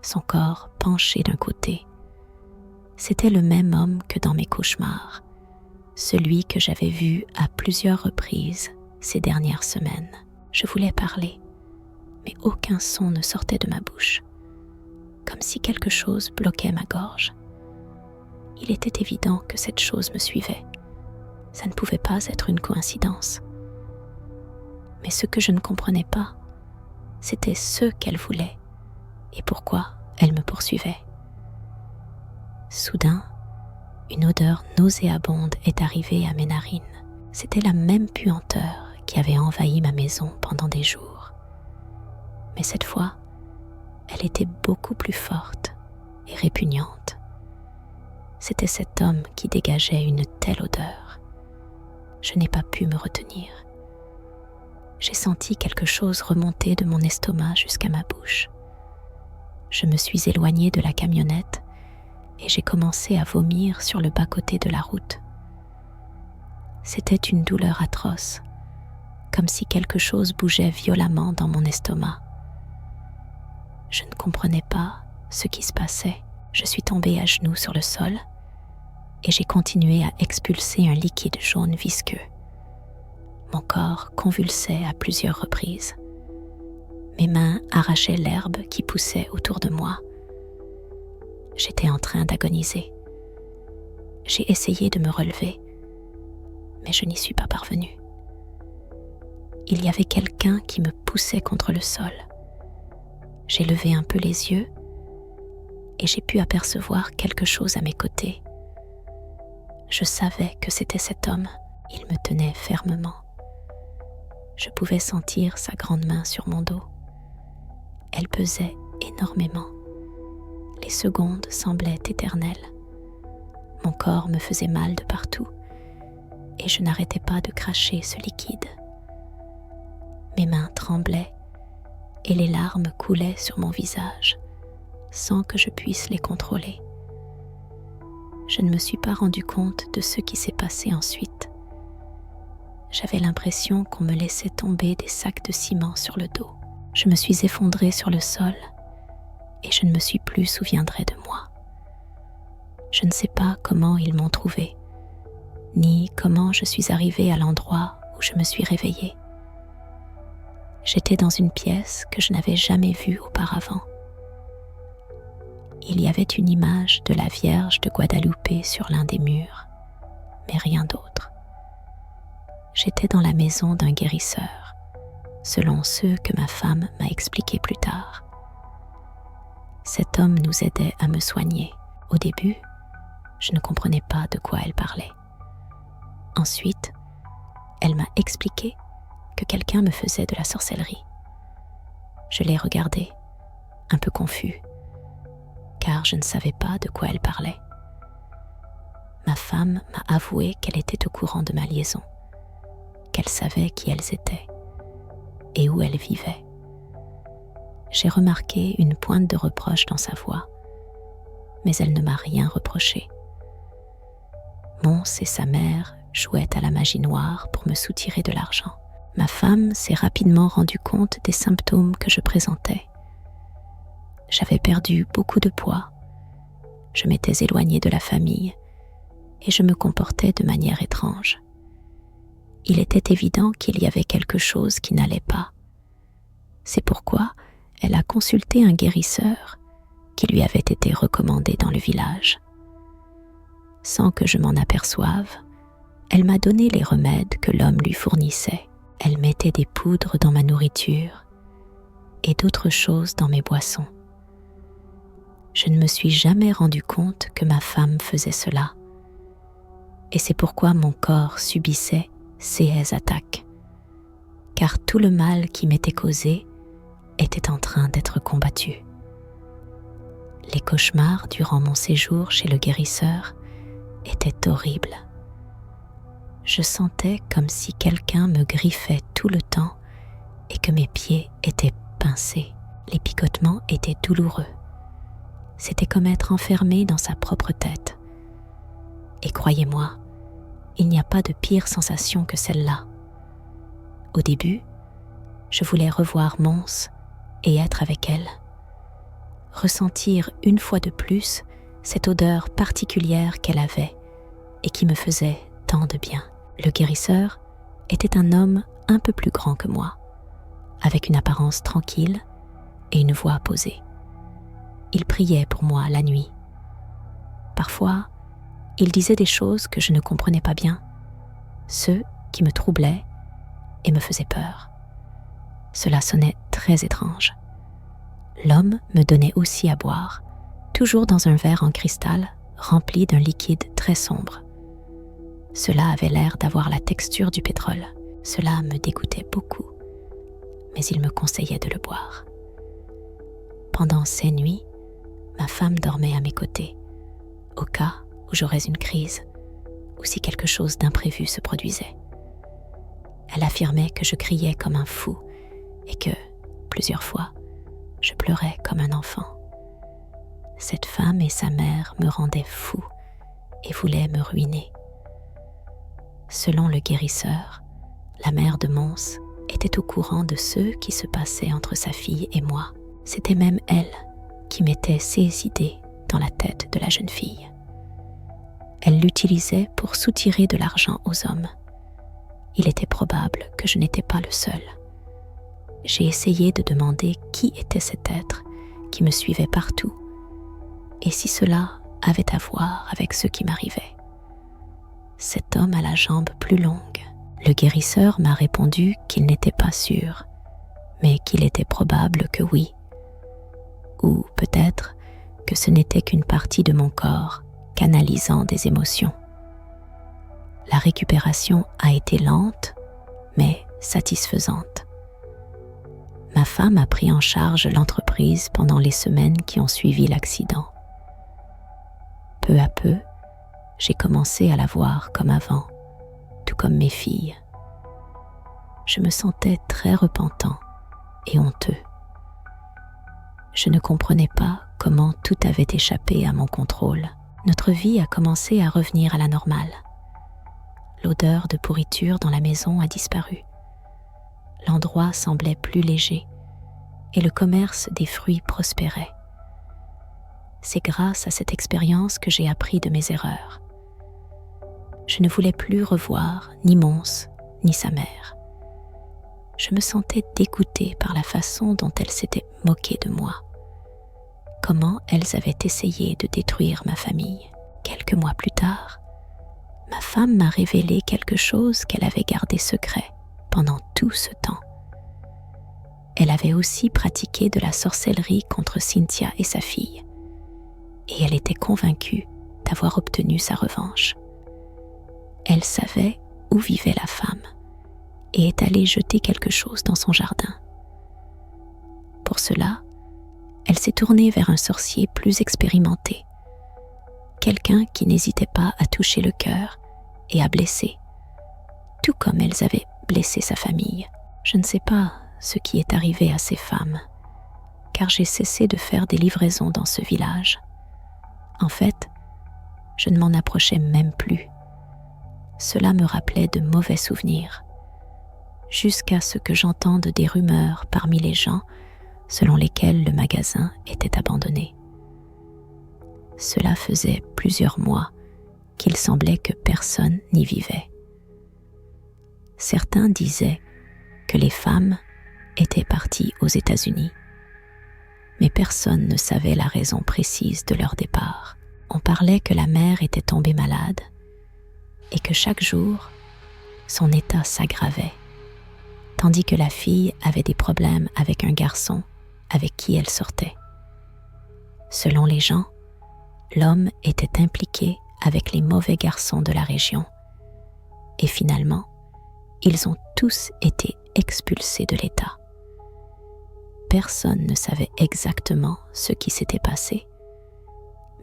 Speaker 1: son corps penché d'un côté. C'était le même homme que dans mes cauchemars, celui que j'avais vu à plusieurs reprises ces dernières semaines. Je voulais parler, mais aucun son ne sortait de ma bouche, comme si quelque chose bloquait ma gorge. Il était évident que cette chose me suivait. Ça ne pouvait pas être une coïncidence. Mais ce que je ne comprenais pas, c'était ce qu'elle voulait et pourquoi elle me poursuivait. Soudain, une odeur nauséabonde est arrivée à mes narines. C'était la même puanteur qui avait envahi ma maison pendant des jours. Mais cette fois, elle était beaucoup plus forte et répugnante. C'était cet homme qui dégageait une telle odeur. Je n'ai pas pu me retenir. J'ai senti quelque chose remonter de mon estomac jusqu'à ma bouche. Je me suis éloignée de la camionnette et j'ai commencé à vomir sur le bas-côté de la route. C'était une douleur atroce, comme si quelque chose bougeait violemment dans mon estomac. Je ne comprenais pas ce qui se passait. Je suis tombée à genoux sur le sol et j'ai continué à expulser un liquide jaune visqueux. Mon corps convulsait à plusieurs reprises. Mes mains arrachaient l'herbe qui poussait autour de moi. J'étais en train d'agoniser. J'ai essayé de me relever, mais je n'y suis pas parvenue. Il y avait quelqu'un qui me poussait contre le sol. J'ai levé un peu les yeux et j'ai pu apercevoir quelque chose à mes côtés. Je savais que c'était cet homme. Il me tenait fermement. Je pouvais sentir sa grande main sur mon dos. Elle pesait énormément. Les secondes semblaient éternelles. Mon corps me faisait mal de partout et je n'arrêtais pas de cracher ce liquide. Mes mains tremblaient et les larmes coulaient sur mon visage sans que je puisse les contrôler. Je ne me suis pas rendu compte de ce qui s'est passé ensuite. J'avais l'impression qu'on me laissait tomber des sacs de ciment sur le dos. Je me suis effondrée sur le sol et je ne me suis plus souviendrai de moi. Je ne sais pas comment ils m'ont trouvée, ni comment je suis arrivée à l'endroit où je me suis réveillée. J'étais dans une pièce que je n'avais jamais vue auparavant. Il y avait une image de la Vierge de Guadalupe sur l'un des murs, mais rien d'autre. J'étais dans la maison d'un guérisseur, selon ce que ma femme m'a expliqué plus tard. Cet homme nous aidait à me soigner. Au début, je ne comprenais pas de quoi elle parlait. Ensuite, elle m'a expliqué que quelqu'un me faisait de la sorcellerie. Je l'ai regardé, un peu confus, car je ne savais pas de quoi elle parlait. Ma femme m'a avoué qu'elle était au courant de ma liaison, qu'elle savait qui elles étaient et où elles vivaient. J'ai remarqué une pointe de reproche dans sa voix, mais elle ne m'a rien reproché. Mons et sa mère jouaient à la magie noire pour me soutirer de l'argent. Ma femme s'est rapidement rendue compte des symptômes que je présentais. J'avais perdu beaucoup de poids, je m'étais éloignée de la famille et je me comportais de manière étrange. Il était évident qu'il y avait quelque chose qui n'allait pas. C'est pourquoi elle a consulté un guérisseur qui lui avait été recommandé dans le village. Sans que je m'en aperçoive, elle m'a donné les remèdes que l'homme lui fournissait. Elle mettait des poudres dans ma nourriture et d'autres choses dans mes boissons. Je ne me suis jamais rendu compte que ma femme faisait cela. Et c'est pourquoi mon corps subissait ces attaques, car tout le mal qui m'était causé était en train d'être combattu. Les cauchemars durant mon séjour chez le guérisseur étaient horribles. Je sentais comme si quelqu'un me griffait tout le temps et que mes pieds étaient pincés. Les picotements étaient douloureux. C'était comme être enfermé dans sa propre tête. Et croyez-moi, il n'y a pas de pire sensation que celle-là. Au début, je voulais revoir Mons et être avec elle. Ressentir une fois de plus cette odeur particulière qu'elle avait et qui me faisait tant de bien. Le guérisseur était un homme un peu plus grand que moi, avec une apparence tranquille et une voix posée. Il priait pour moi la nuit. Parfois, il disait des choses que je ne comprenais pas bien, ceux qui me troublaient et me faisaient peur. Cela sonnait très étrange. L'homme me donnait aussi à boire, toujours dans un verre en cristal rempli d'un liquide très sombre. Cela avait l'air d'avoir la texture du pétrole. Cela me dégoûtait beaucoup, mais il me conseillait de le boire. Pendant ces nuits, ma femme dormait à mes côtés, au cas où j'aurais une crise ou si quelque chose d'imprévu se produisait. Elle affirmait que je criais comme un fou et que, plusieurs fois, je pleurais comme un enfant. Cette femme et sa mère me rendaient fou et voulaient me ruiner. Selon le guérisseur, la mère de Mons était au courant de ce qui se passait entre sa fille et moi. C'était même elle qui mettait ses idées dans la tête de la jeune fille. Elle l'utilisait pour soutirer de l'argent aux hommes. Il était probable que je n'étais pas le seul. J'ai essayé de demander qui était cet être qui me suivait partout et si cela avait à voir avec ce qui m'arrivait. Cet homme à la jambe plus longue. Le guérisseur m'a répondu qu'il n'était pas sûr, mais qu'il était probable que oui. Ou peut-être que ce n'était qu'une partie de mon corps canalisant des émotions. La récupération a été lente, mais satisfaisante. Ma femme a pris en charge l'entreprise pendant les semaines qui ont suivi l'accident. Peu à peu, j'ai commencé à la voir comme avant, tout comme mes filles. Je me sentais très repentant et honteux. Je ne comprenais pas comment tout avait échappé à mon contrôle. Notre vie a commencé à revenir à la normale. L'odeur de pourriture dans la maison a disparu. L'endroit semblait plus léger et le commerce des fruits prospérait. C'est grâce à cette expérience que j'ai appris de mes erreurs. Je ne voulais plus revoir ni Mons ni sa mère. Je me sentais dégoûtée par la façon dont elles s'étaient moquées de moi. Comment elles avaient essayé de détruire ma famille. Quelques mois plus tard, ma femme m'a révélé quelque chose qu'elle avait gardé secret pendant tout ce temps. Elle avait aussi pratiqué de la sorcellerie contre Cynthia et sa fille, et elle était convaincue d'avoir obtenu sa revanche. Elle savait où vivait la femme et est allée jeter quelque chose dans son jardin. Pour cela, elle s'est tournée vers un sorcier plus expérimenté, quelqu'un qui n'hésitait pas à toucher le cœur et à blesser, tout comme elles avaient blessé sa famille. Je ne sais pas ce qui est arrivé à ces femmes, car j'ai cessé de faire des livraisons dans ce village. En fait, je ne m'en approchais même plus. Cela me rappelait de mauvais souvenirs, jusqu'à ce que j'entende des rumeurs parmi les gens selon lesquelles le magasin était abandonné. Cela faisait plusieurs mois qu'il semblait que personne n'y vivait. Certains disaient que les femmes étaient parties aux États-Unis, mais personne ne savait la raison précise de leur départ. On parlait que la mère était tombée malade et que chaque jour, son état s'aggravait, tandis que la fille avait des problèmes avec un garçon avec qui elle sortait. Selon les gens, l'homme était impliqué avec les mauvais garçons de la région, et finalement, ils ont tous été expulsés de l'État. Personne ne savait exactement ce qui s'était passé,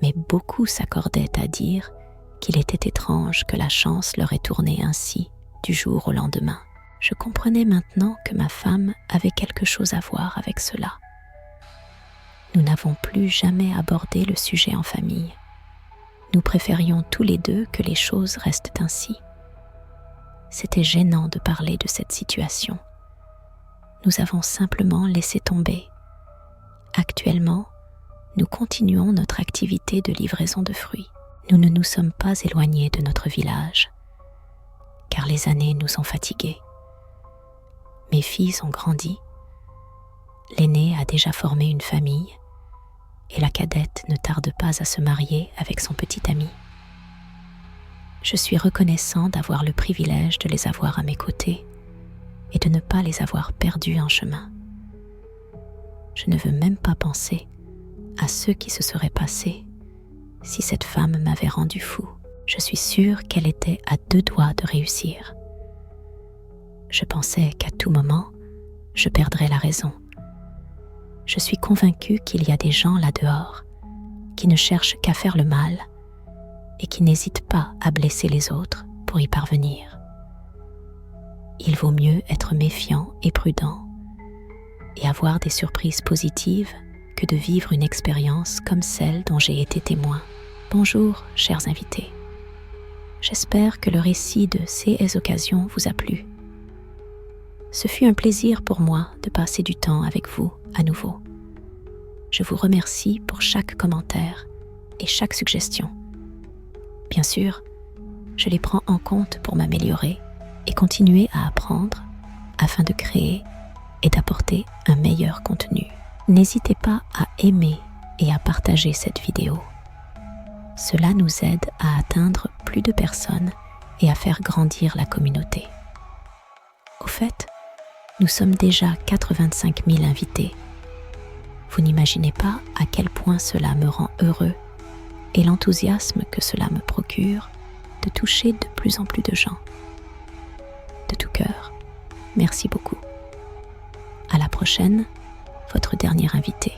Speaker 1: mais beaucoup s'accordaient à dire qu'il était étrange que la chance leur ait tourné ainsi du jour au lendemain. Je comprenais maintenant que ma femme avait quelque chose à voir avec cela. Nous n'avons plus jamais abordé le sujet en famille. Nous préférions tous les deux que les choses restent ainsi. C'était gênant de parler de cette situation. Nous avons simplement laissé tomber. Actuellement, nous continuons notre activité de livraison de fruits. Nous ne nous sommes pas éloignés de notre village, car les années nous ont fatigués. Mes filles ont grandi. L'aînée a déjà formé une famille et la cadette ne tarde pas à se marier avec son petit ami. Je suis reconnaissant d'avoir le privilège de les avoir à mes côtés et de ne pas les avoir perdus en chemin. Je ne veux même pas penser à ce qui se serait passé si cette femme m'avait rendu fou. Je suis sûre qu'elle était à 2 doigts de réussir. Je pensais qu'à tout moment, je perdrais la raison. Je suis convaincue qu'il y a des gens là-dehors qui ne cherchent qu'à faire le mal et qui n'hésitent pas à blesser les autres pour y parvenir. Il vaut mieux être méfiant et prudent et avoir des surprises positives que de vivre une expérience comme celle dont j'ai été témoin. Bonjour, chers invités. J'espère que le récit de ces occasions vous a plu. Ce fut un plaisir pour moi de passer du temps avec vous à nouveau. Je vous remercie pour chaque commentaire et chaque suggestion. Bien sûr, je les prends en compte pour m'améliorer et continuer à apprendre afin de créer et d'apporter un meilleur contenu. N'hésitez pas à aimer et à partager cette vidéo. Cela nous aide à atteindre plus de personnes et à faire grandir la communauté. Au fait, nous sommes déjà 85 000 invités. Vous n'imaginez pas à quel point cela me rend heureux et l'enthousiasme que cela me procure de toucher de plus en plus de gens. De tout cœur, merci beaucoup. À la prochaine, votre dernier invité.